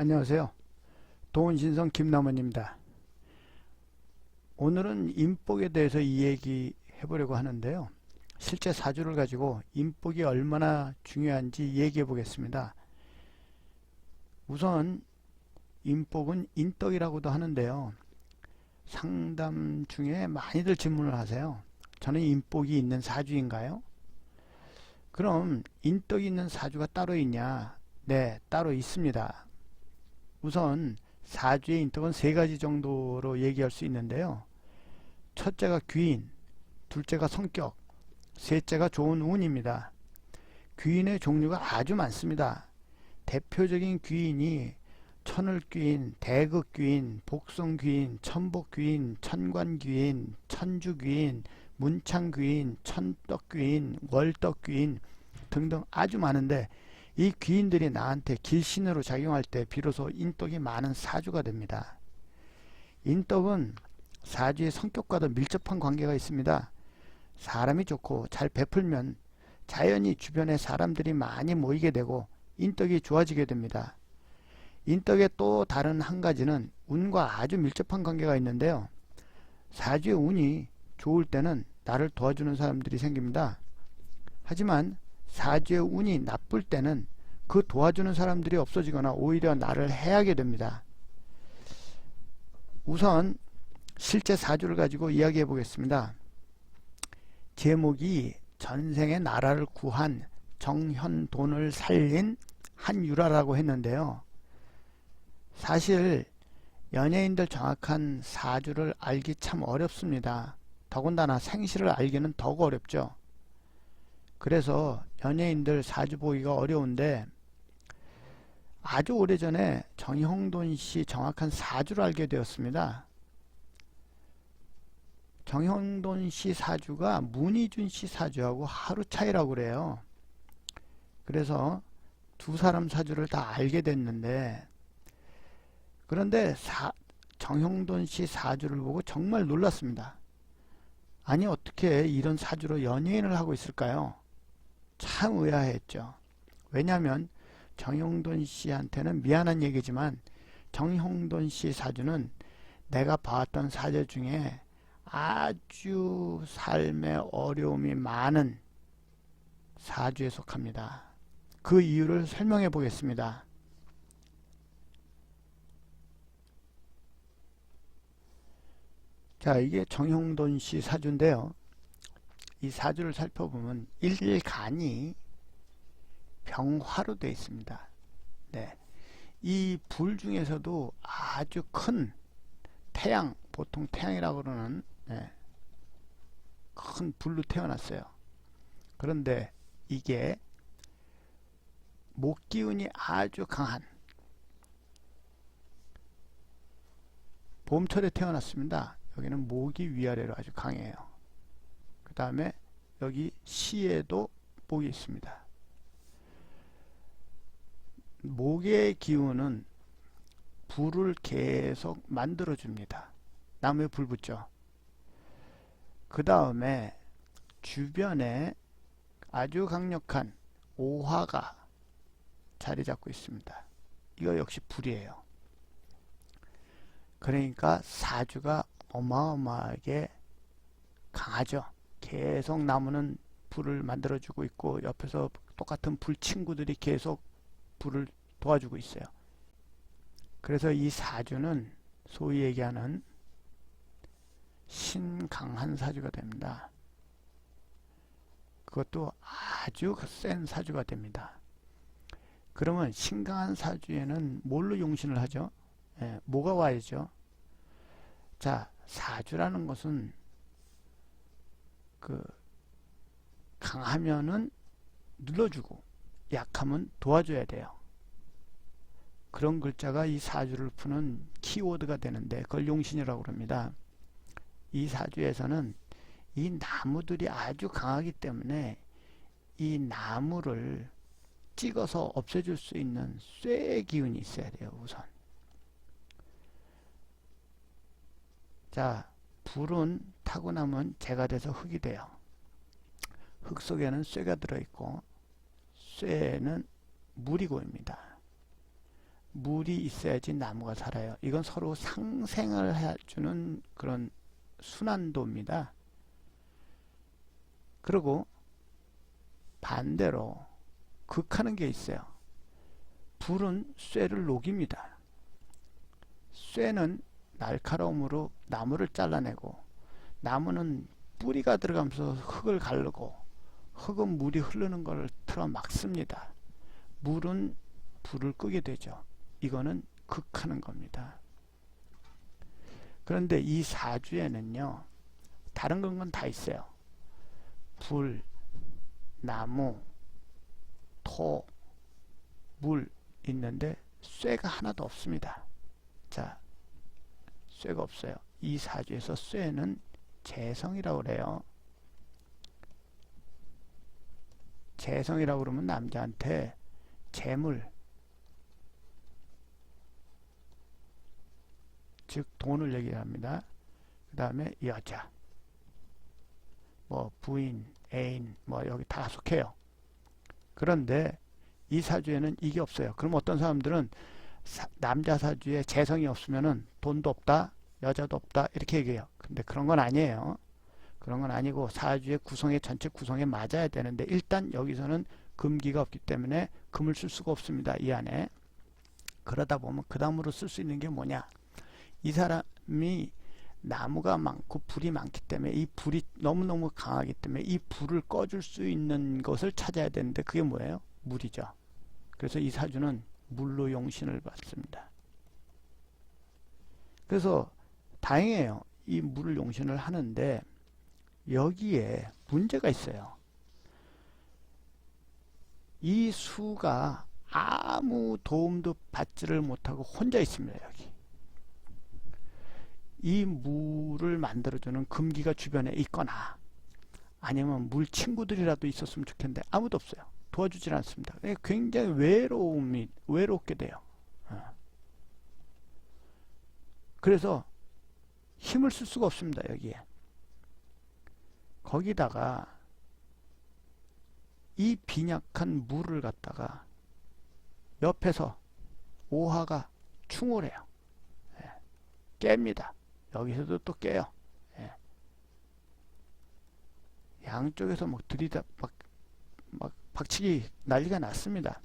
안녕하세요. 도운신성 김남원입니다. 오늘은 인복에 대해서 이야기 해보려고 하는데요. 실제 사주를 가지고 인복이 얼마나 중요한지 얘기해 보겠습니다. 우선 인복은 인덕이라고도 하는데요. 상담 중에 많이들 질문을 하세요. 저는 인복이 있는 사주인가요? 그럼 인덕이 있는 사주가 따로 있냐? 네, 따로 있습니다. 우선 사주의 인덕은 세 가지 정도로 얘기할 수 있는데요. 첫째가 귀인, 둘째가 성격, 셋째가 좋은 운입니다. 귀인의 종류가 아주 많습니다. 대표적인 귀인이 천을귀인, 대극귀인, 복성귀인, 천복귀인, 천관귀인, 천주귀인, 문창귀인, 천덕귀인, 월덕귀인 등등 아주 많은데, 이 귀인들이 나한테 길신으로 작용할 때 비로소 인덕이 많은 사주가 됩니다. 인덕은 사주의 성격과도 밀접한 관계가 있습니다. 사람이 좋고 잘 베풀면 자연히 주변에 사람들이 많이 모이게 되고 인덕이 좋아지게 됩니다. 인덕의 또 다른 한 가지는 운과 아주 밀접한 관계가 있는데요. 사주의 운이 좋을 때는 나를 도와주는 사람들이 생깁니다. 하지만 사주의 운이 나쁠 때는 그 도와주는 사람들이 없어지거나 오히려 나를 해하게 됩니다. 우선 실제 사주를 가지고 이야기해 보겠습니다. 제목이 전생에 나라를 구한 정현돈을 살린 한유라라고 했는데요. 사실 연예인들 정확한 사주를 알기 참 어렵습니다. 더군다나 생시를 알기는 더욱 어렵죠. 그래서 연예인들 사주 보기가 어려운데, 아주 오래전에 정형돈 씨 정확한 사주를 알게 되었습니다. 정형돈 씨 사주가 문희준 씨 사주하고 하루 차이라고 그래요. 그래서 두 사람 사주를 다 알게 됐는데, 그런데 정형돈 씨 사주를 보고 정말 놀랐습니다. 아니, 어떻게 이런 사주로 연예인을 하고 있을까요? 참 의아했죠. 왜냐하면 정형돈 씨한테는 미안한 얘기지만 정형돈 씨 사주는 내가 봤던 사주 중에 아주 삶에 어려움이 많은 사주에 속합니다. 그 이유를 설명해 보겠습니다. 자, 이게 정형돈 씨 사주인데요. 이 사주를 살펴보면 일간이 병화로 되어 있습니다. 네. 이 불 중에서도 아주 큰 태양, 보통 태양이라고 그러는, 큰 불로 태어났어요. 그런데 이게 목기운이 아주 강한 봄철에 태어났습니다. 여기는 목이 위아래로 아주 강해요. 그 다음에 여기 시에도 목이 있습니다. 목의 기운은 불을 계속 만들어 줍니다. 나무에 불 붙죠. 그 다음에 주변에 아주 강력한 오화가 자리 잡고 있습니다. 이거 역시 불이에요. 그러니까 사주가 어마어마하게 강하죠. 계속 나무는 불을 만들어주고 있고, 옆에서 똑같은 불 친구들이 계속 불을 도와주고 있어요. 그래서 이 사주는 소위 얘기하는 신강한 사주가 됩니다. 그것도 아주 센 사주가 됩니다. 그러면 신강한 사주에는 뭘로 용신을 하죠? 뭐가 와야죠? 자, 사주라는 것은 강하면은 눌러주고 약하면 도와줘야 돼요. 그런 글자가 이 사주를 푸는 키워드가 되는데, 그걸 용신이라고 합니다. 이 사주에서는 이 나무들이 아주 강하기 때문에 이 나무를 찍어서 없애줄 수 있는 쇠의 기운이 있어야 돼요. 우선. 자, 불은 타고 나면 재가 돼서 흙이 돼요. 흙 속에는 쇠가 들어있고, 쇠는 물이 고입니다. 물이 있어야지 나무가 살아요. 이건 서로 상생을 해주는 그런 순환도입니다. 그리고 반대로 극하는 게 있어요. 불은 쇠를 녹입니다. 쇠는 날카로움으로 나무를 잘라내고, 나무는 뿌리가 들어가면서 흙을 가르고, 흙은 물이 흐르는 걸 틀어 막습니다. 물은 불을 끄게 되죠. 이거는 극하는 겁니다. 그런데 이 사주에는요, 다른 건 다 있어요. 불, 나무, 토, 물 있는데 쇠가 하나도 없습니다. 자, 쇠가 없어요. 이 사주에서 쇠는 재성이라고 그래요. 재성이라고 그러면 남자한테 재물, 즉 돈을 얘기합니다. 그 다음에 여자, 뭐 부인, 애인, 뭐 여기 다 속해요. 그런데 이 사주에는 이게 없어요. 그럼 어떤 사람들은 남자 사주에 재성이 없으면은 돈도 없다, 여자도 없다 이렇게 얘기해요. 근데 그런 건 아니에요. 그런 건 아니고 사주의 구성에 전체 구성에 맞아야 되는데, 일단 여기서는 금기가 없기 때문에 금을 쓸 수가 없습니다. 이 안에. 그러다 보면 그 다음으로 쓸 수 있는 게 뭐냐, 이 사람이 나무가 많고 불이 많기 때문에 이 불이 너무너무 강하기 때문에 이 불을 꺼줄 수 있는 것을 찾아야 되는데, 그게 뭐예요? 물이죠. 그래서 이 사주는 물로 용신을 받습니다. 그래서 다행이에요. 이 물을 용신을 하는데 여기에 문제가 있어요. 이 수가 아무 도움도 받지를 못하고 혼자 있습니다. 여기. 이 물을 만들어주는 금기가 주변에 있거나 아니면 물 친구들이라도 있었으면 좋겠는데 아무도 없어요. 도와주질 않습니다. 굉장히 외롭게 돼요. 그래서 힘을 쓸 수가 없습니다. 여기에. 거기다가 이 빈약한 물을 갖다가 옆에서 오화가 충홀해요. 깹니다. 여기서도 또 깨요. 양쪽에서 막 들이다 막 박치기 난리가 났습니다.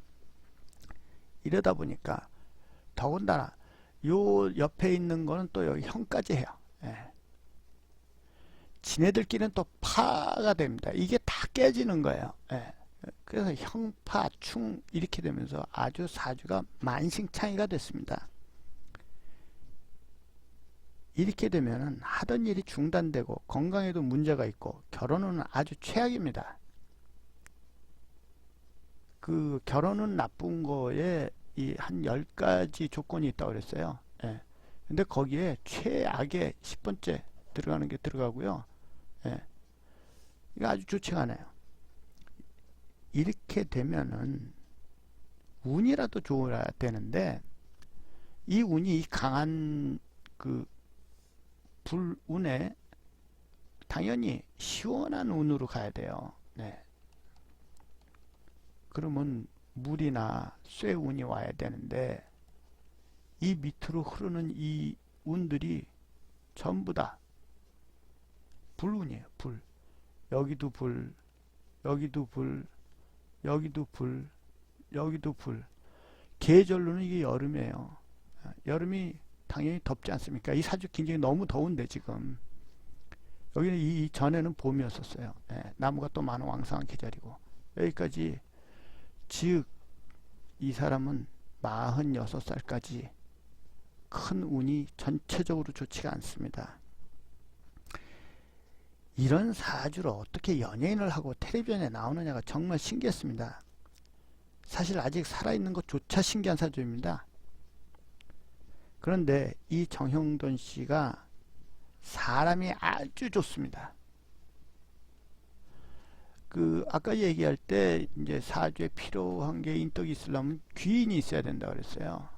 이러다 보니까 더군다나 요 옆에 있는 거는 또 여기 형까지 해요. 지네들끼리는 또 파가 됩니다. 이게 다 깨지는 거예요. 그래서 형파, 충 이렇게 되면서 아주 사주가 만신창이가 됐습니다. 이렇게 되면 하던 일이 중단되고 건강에도 문제가 있고 결혼은 아주 최악입니다. 그 결혼은 나쁜 거에 이 한 10가지 조건이 있다고 그랬어요. 근데 거기에 최악의 10번째 들어가는 게 들어가고요. 이거 아주 좋지가 않아요. 이렇게 되면은 운이라도 좋아야 되는데, 이 운이 강한 그 불운에 당연히 시원한 운으로 가야 돼요. 그러면 물이나 쇠운이 와야 되는데, 이 밑으로 흐르는 이 운들이 전부 다 불운이에요. 불. 여기도 불, 여기도 불, 여기도 불, 여기도 불. 계절로는 이게 여름이에요. 여름이 당연히 덥지 않습니까? 이 사주 굉장히 너무 더운데 지금. 여기는 이 전에는 봄이었었어요. 나무가 또 많은 왕성한 계절이고. 여기까지, 즉 이 사람은 46살까지 큰 운이 전체적으로 좋지가 않습니다. 이런 사주를 어떻게 연예인을 하고 텔레비전에 나오느냐가 정말 신기했습니다. 사실 아직 살아있는 것조차 신기한 사주입니다. 그런데 이 정형돈 씨가 사람이 아주 좋습니다. 그 아까 얘기할 때 이제 사주에 필요한 게 인덕이 있으려면 귀인이 있어야 된다 그랬어요.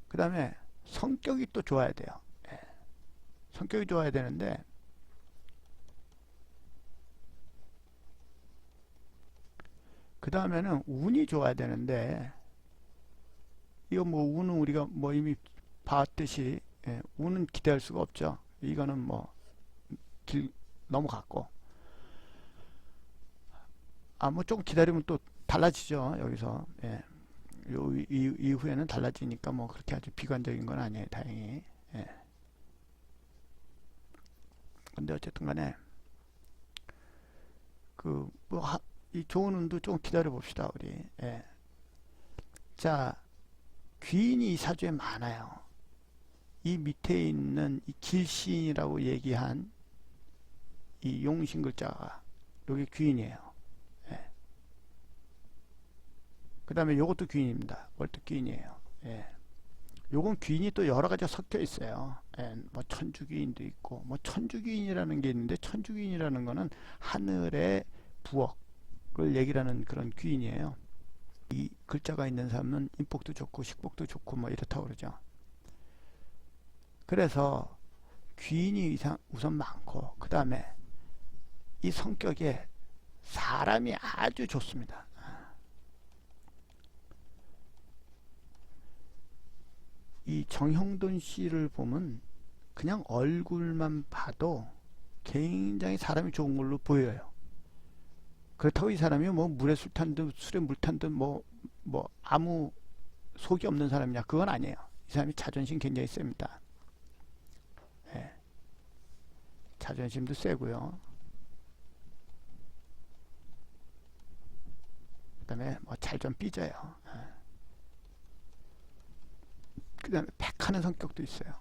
그 다음에 성격이 또 좋아야 돼요. 성격이 좋아야 되는데, 그 다음에는 운이 좋아야 되는데, 이거 뭐 운은 우리가 뭐 이미 봤듯이, 예, 운은 기대할 수가 없죠. 이거는 뭐 길 넘어갔고, 뭐 조금 기다리면 또 달라지죠. 여기서, 예. 이후에는 달라지니까 뭐 그렇게 아주 비관적인 건 아니에요. 다행히. 예. 근데 어쨌든 간에 그 뭐 이 좋은 운도 좀 기다려 봅시다 우리. 예. 자, 귀인이 이 사주에 많아요. 이 밑에 있는 이 길신이라고 얘기한 이 용신 글자가 여기 귀인이에요. 예. 그 다음에 요것도 귀인입니다. 월드 귀인이에요. 예. 요건 귀인이 또 여러 가지 섞여 있어요. 예. 뭐 천주귀인도 있고, 뭐 천주귀인이라는 게 있는데, 천주귀인이라는 거는 하늘의 부엌을 얘기를 하는 그런 귀인이에요. 이 글자가 있는 사람은 인복도 좋고 식복도 좋고 뭐 이렇다고 그러죠. 그래서 귀인이 우선 많고, 그 다음에 이 성격에 사람이 아주 좋습니다. 이 정형돈 씨를 보면 그냥 얼굴만 봐도 굉장히 사람이 좋은 걸로 보여요. 그렇다고 이 사람이 뭐 물에 술 탄 듯 술에 물 탄 듯 뭐 아무 속이 없는 사람이냐, 그건 아니에요. 이 사람이 자존심 굉장히 셉니다. 예. 자존심도 세고요. 그 다음에 뭐 잘 좀 삐져요. 예. 그 다음에 팩하는 성격도 있어요.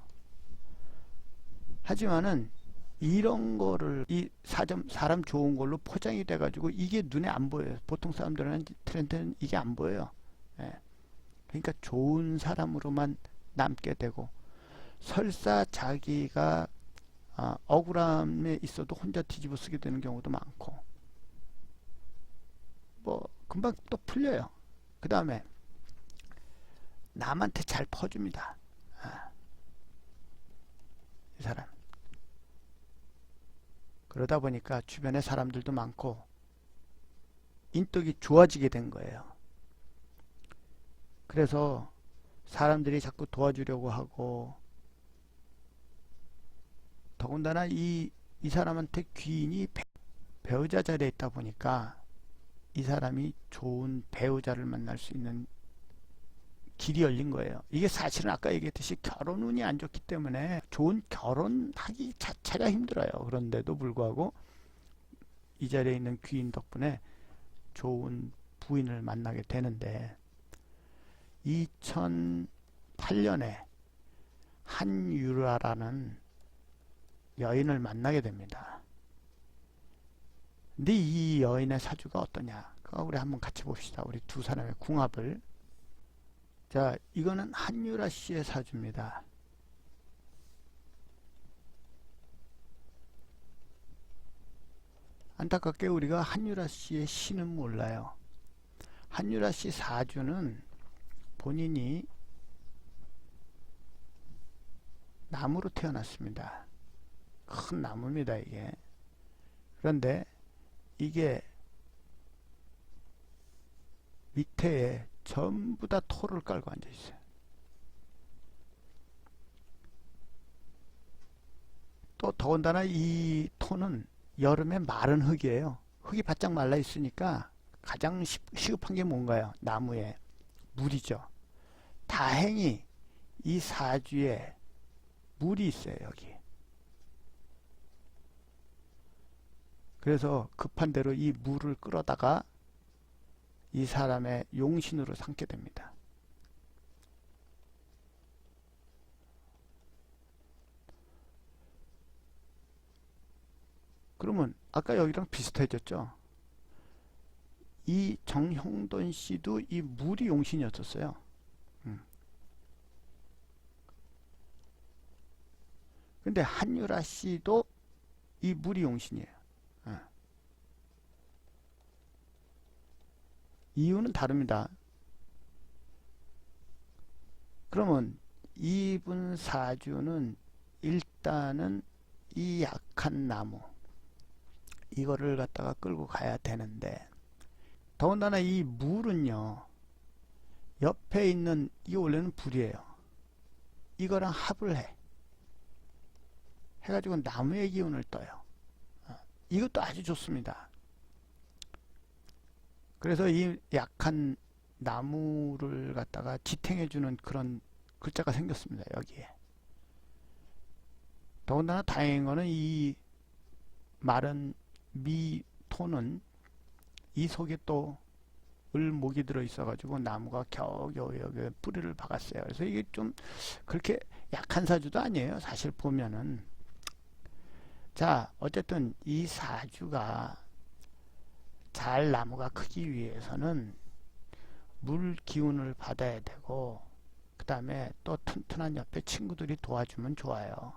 하지만은 이런 거를 이 사람 좋은 걸로 포장이 돼가지고 이게 눈에 안 보여요. 보통 사람들은 트렌드는 이게 안 보여요. 예. 그러니까 좋은 사람으로만 남게 되고, 설사 자기가 억울함에 있어도 혼자 뒤집어 쓰게 되는 경우도 많고, 뭐 금방 또 풀려요. 그 다음에 남한테 잘 퍼줍니다. 이 사람. 그러다 보니까 주변에 사람들도 많고 인덕이 좋아지게 된 거예요. 그래서 사람들이 자꾸 도와주려고 하고, 더군다나 이 사람한테 귀인이 배우자 자리에 있다 보니까 이 사람이 좋은 배우자를 만날 수 있는 길이 열린 거예요. 이게 사실은 아까 얘기했듯이 결혼 운이 안 좋기 때문에 좋은 결혼하기 자체가 힘들어요. 그런데도 불구하고 이 자리에 있는 귀인 덕분에 좋은 부인을 만나게 되는데, 2008년에 한유라라는 여인을 만나게 됩니다. 근데 이 여인의 사주가 어떠냐? 그거 우리 한번 같이 봅시다. 우리 두 사람의 궁합을. 자, 이거는 한유라 씨의 사주입니다. 안타깝게 우리가 한유라 씨의 시는 몰라요. 한유라 씨 사주는 본인이 나무로 태어났습니다. 큰 나무입니다, 이게. 그런데 이게 밑에 전부 다 토를 깔고 앉아 있어요. 또 더군다나 이 토는 여름에 마른 흙이에요. 흙이 바짝 말라 있으니까 가장 시급한 게 뭔가요? 나무에 물이죠. 다행히 이 사주에 물이 있어요, 여기. 그래서 급한 대로 이 물을 끌어다가 이 사람의 용신으로 삼게 됩니다. 그러면 아까 여기랑 비슷해졌죠? 이 정형돈 씨도 이 물이 용신이었었어요. 근데 한유라 씨도 이 물이 용신이에요. 이유는 다릅니다. 그러면 이분 사주는 일단은 이 약한 나무, 이거를 갖다가 끌고 가야 되는데, 더군다나 이 물은요, 옆에 있는 이 원래는 불이에요. 이거랑 합을 해가지고 나무의 기운을 떠요. 이것도 아주 좋습니다. 그래서 이 약한 나무를 갖다가 지탱해주는 그런 글자가 생겼습니다. 여기에. 더군다나 다행인 거는 이 마른 미토는 이 속에 또 을목이 들어 있어가지고 나무가 겨우겨우 여기 뿌리를 박았어요. 그래서 이게 좀 그렇게 약한 사주도 아니에요. 사실 보면은. 자, 어쨌든 이 사주가 잘 나무가 크기 위해서는 물 기운을 받아야 되고, 그 다음에 또 튼튼한 옆에 친구들이 도와주면 좋아요.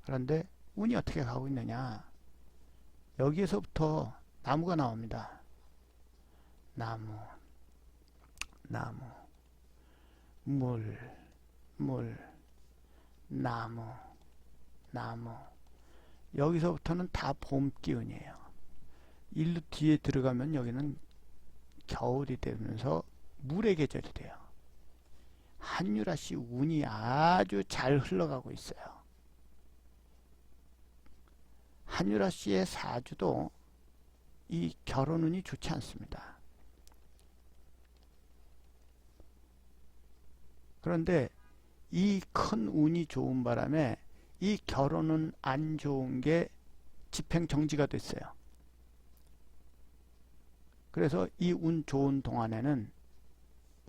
그런데 운이 어떻게 가고 있느냐? 여기에서부터 나무가 나옵니다. 나무, 나무, 물, 나무, 나무. 여기서부터는 다 봄 기운이에요. 일로 뒤에 들어가면 여기는 겨울이 되면서 물의 계절이 돼요. 한유라씨 운이 아주 잘 흘러가고 있어요. 한유라씨의 사주도 이 결혼운이 좋지 않습니다. 그런데 이 큰 운이 좋은 바람에 이 결혼은 안 좋은 게 집행정지가 됐어요. 그래서 이 운 좋은 동안에는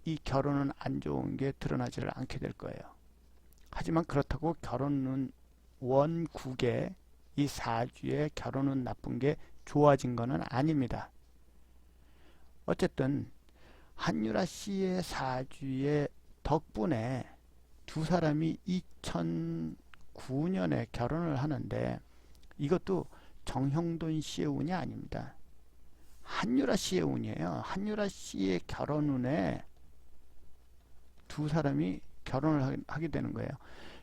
이 결혼은 안 좋은 게 드러나지를 않게 될 거예요. 하지만 그렇다고 결혼은 원국에 이 사주에 결혼은 나쁜 게 좋아진 거는 아닙니다. 어쨌든 한유라 씨의 사주의 덕분에 두 사람이 2009년에 결혼을 하는데 이것도 정형돈 씨의 운이 아닙니다. 한유라 씨의 운이에요. 한유라 씨의 결혼 운에 두 사람이 결혼을 하게 되는 거예요.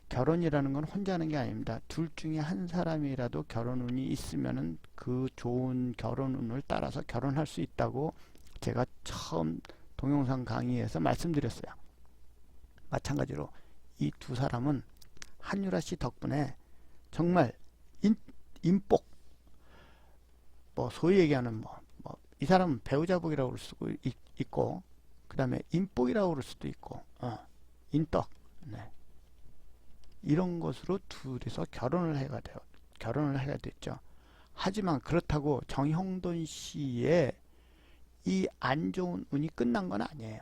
결혼이라는 건 혼자 하는 게 아닙니다. 둘 중에 한 사람이라도 결혼 운이 있으면은 그 좋은 결혼 운을 따라서 결혼할 수 있다고 제가 처음 동영상 강의에서 말씀드렸어요. 마찬가지로 이 두 사람은 한유라 씨 덕분에 정말 인복, 뭐 소위 얘기하는 이 사람은 배우자복이라고 그럴 수도 있고, 그 다음에 인복이라고 그럴 수도 있고, 인덕, 네. 이런 것으로 둘이서 결혼을 해가 됐죠. 하지만 그렇다고 정형돈 씨의 이 안 좋은 운이 끝난 건 아니에요.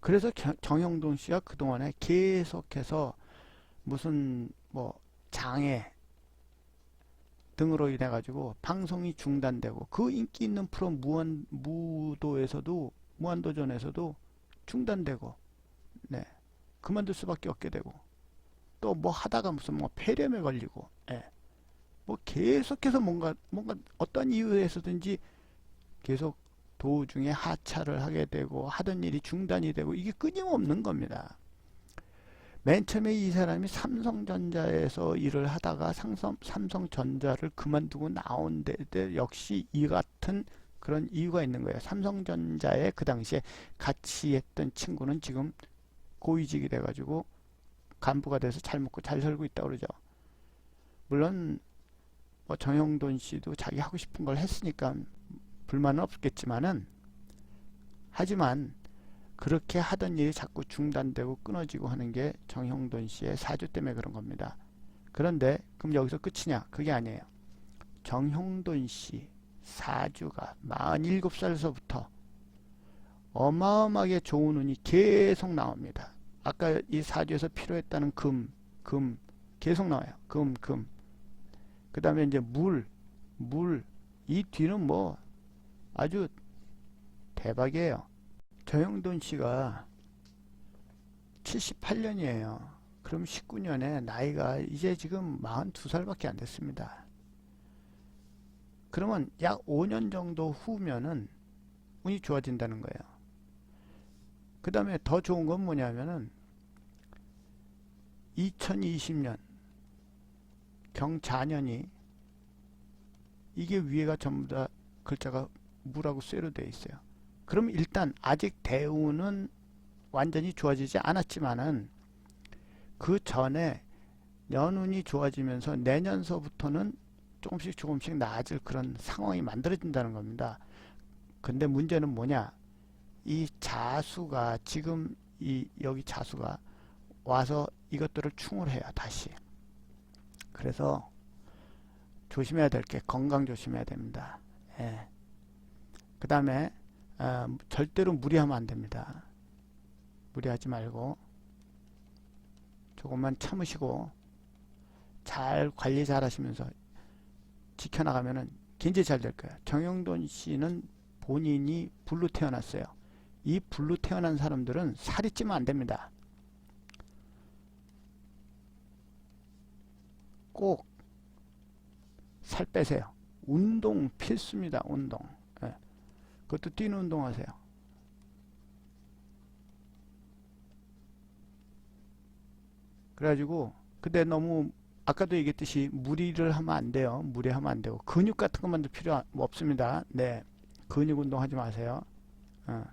그래서 정형돈 씨가 그동안에 계속해서 무슨 장애 등으로 인해 가지고 방송이 중단되고, 그 인기 있는 프로 무한도전에서도 중단되고, 네, 그만둘 수밖에 없게 되고, 또 하다가 무슨 폐렴에 걸리고, 예, 계속해서 뭔가 어떤 이유에서든지 계속 도중에 하차를 하게 되고 하던 일이 중단이 되고, 이게 끊임없는 겁니다. 맨 처음에 이 사람이 삼성전자에서 일을 하다가 삼성전자를 그만두고 나온 데 역시 이 같은 그런 이유가 있는 거예요. 삼성전자에 그 당시에 같이 했던 친구는 지금 고위직이 돼가지고 간부가 돼서 잘 먹고 잘 살고 있다고 그러죠. 물론 정형돈 씨도 자기 하고 싶은 걸 했으니까 불만은 없겠지만은, 하지만 그렇게 하던 일이 자꾸 중단되고 끊어지고 하는 게 정형돈 씨의 사주 때문에 그런 겁니다. 그런데 그럼 여기서 끝이냐? 그게 아니에요. 정형돈 씨 사주가 47살서부터 어마어마하게 좋은 운이 계속 나옵니다. 아까 이 사주에서 필요했다는 금 계속 나와요. 금. 그 다음에 이제 물. 이 뒤는 아주 대박이에요. 정형돈 씨가 78년이에요. 그럼 19년에 나이가 이제 지금 42살밖에 안 됐습니다. 그러면 약 5년 정도 후면은 운이 좋아진다는 거예요. 그 다음에 더 좋은 건 뭐냐면은 2020년 경자년이 이게 위에가 전부 다 글자가 무라고 쇠로 되어 있어요. 그럼 일단 아직 대우는 완전히 좋아지지 않았지만은 그 전에 연운이 좋아지면서 내년서부터는 조금씩 조금씩 나아질 그런 상황이 만들어진다는 겁니다. 근데 문제는 뭐냐? 이 자수가 지금 여기 자수가 와서 이것들을 충을 해요. 다시. 그래서 조심해야 될 게 건강 조심해야 됩니다. 예. 그 다음에 절대로 무리하면 안 됩니다. 무리하지 말고 조금만 참으시고 잘 관리 잘 하시면서 지켜나가면은 굉장히 잘 될 거예요. 정영돈 씨는 본인이 불로 태어났어요. 이 불로 태어난 사람들은 살이 찌면 안 됩니다. 꼭 살 빼세요. 운동 필수입니다. 운동. 예. 그것도 뛰는 운동 하세요. 그래가지고 근데 너무 아까도 얘기했듯이 무리를 하면 안 돼요. 무리하면 안 되고 근육 같은 것만도 필요 없습니다. 네, 근육 운동 하지 마세요. 어.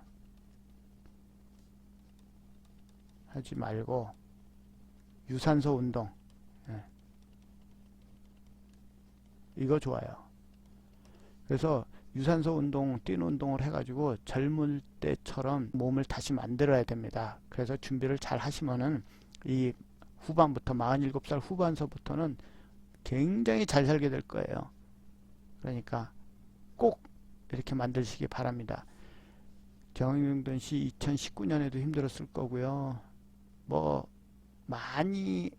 하지 말고 유산소 운동. 예. 이거 좋아요. 그래서 유산소 운동, 뛰는 운동을 해가지고 젊을 때처럼 몸을 다시 만들어야 됩니다. 그래서 준비를 잘 하시면은 이 후반부터 47살 후반서부터는 굉장히 잘 살게 될 거예요. 그러니까 꼭 이렇게 만드시기 바랍니다. 정영돈 씨 2019년에도 힘들었을 거고요. 뭐 많이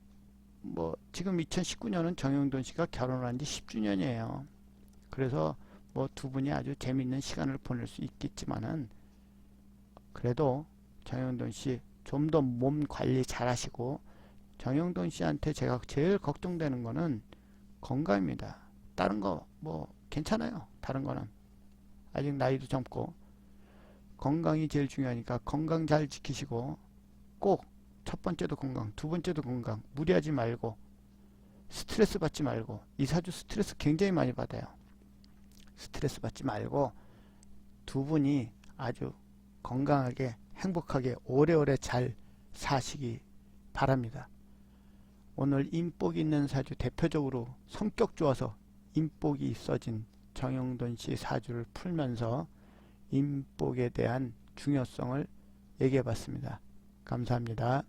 지금 2019년은 정영돈 씨가 결혼한 지 10주년이에요. 그래서 뭐 두 분이 아주 재밌는 시간을 보낼 수 있겠지만은 그래도 정영돈 씨 좀 더 몸 관리 잘 하시고 정영돈 씨한테 제가 제일 걱정되는 거는 건강입니다. 다른 거 뭐 괜찮아요. 다른 거는 아직 나이도 젊고 건강이 제일 중요하니까 건강 잘 지키시고 꼭 첫 번째도 건강, 두 번째도 건강, 무리하지 말고 스트레스 받지 말고 이 사주 스트레스 굉장히 많이 받아요. 스트레스 받지 말고 두 분이 아주 건강하게 행복하게 오래오래 잘 사시기 바랍니다. 오늘 인복이 있는 사주 대표적으로 성격 좋아서 인복이 있어진 정영돈 씨 사주를 풀면서 인복에 대한 중요성을 얘기해 봤습니다. 감사합니다.